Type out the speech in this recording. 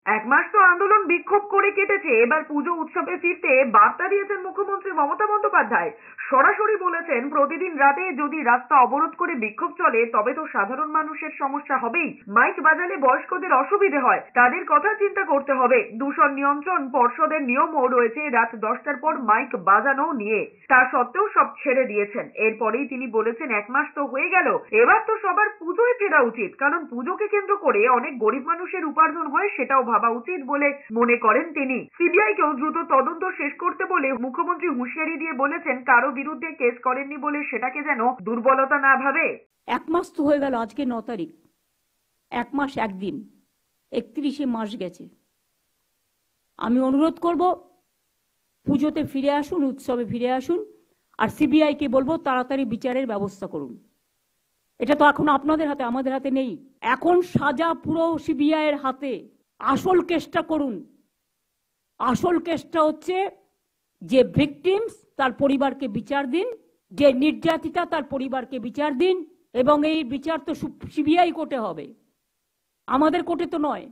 এক মাস তো আন্দোলন বিক্ষোভ করে কেটেছে, এবার পুজো উৎসবে ফিরতে বার্তা দিয়েছেন মুখ্যমন্ত্রী মমতা বন্দ্যোপাধ্যায়। সরাসরি বলেছেন, প্রতিদিন রাতে যদি রাস্তা অবরোধ করে বিক্ষোভ চলে তবে তো সাধারণ মানুষের সমস্যা হবেই। মাইক বাজালে বয়স্কদের অসুবিধে হয়, তাদের কথা চিন্তা করতে হবে। দূষণ নিয়ন্ত্রণ পর্ষদের নিয়মও রয়েছে রাত 10টার পর মাইক বাজানো নিয়ে। তা সত্ত্বেও সব ছেড়ে দিয়েছেন। এরপরেই তিনি বলেছেন, এক মাস তো হয়ে গেল, এবার তো সবার পুজোয় ফেরা উচিত, কারণ পুজোকে কেন্দ্র করে অনেক গরিব মানুষের উপার্জন হয়, সেটাও ভাবা উচিত বলে মনে করেন তিনি। সিবিআইকেও দ্রুত তদন্ত শেষ করতে বলে মুখ্যমন্ত্রী হুঁশিয়ারি দিয়ে বলেছেন, কারো বিরুদ্ধে কেস করেননি বলে সেটাকে যেন দুর্বলতা না ভাবে। এক মাস তো হয়ে গেল, আজকে 9 তারিখ, এক মাস একদিন, 31শে মাস গেছে। আমি অনুরোধ করব, পুজোতে ফিরে আসুন, উৎসবে ফিরে আসুন, আর সিবিআইকে বলবো তাড়াতাড়ি বিচারের ব্যবস্থা করুন। এটা তো এখন আপনাদের হাতে, আমাদের হাতে নেই। এখন সাজা পুরো সিবিআই এর হাতে। আসল কেসটা করুন। আসল কেসটা হচ্ছে যে ভিকটিমস তার পরিবারকে বিচার দিন, যে নির্যাতিতা তার পরিবারকে বিচার দিন, এবং এই বিচার তো সিবিআই কোর্টে হবে, আমাদের কোর্টে তো নয়।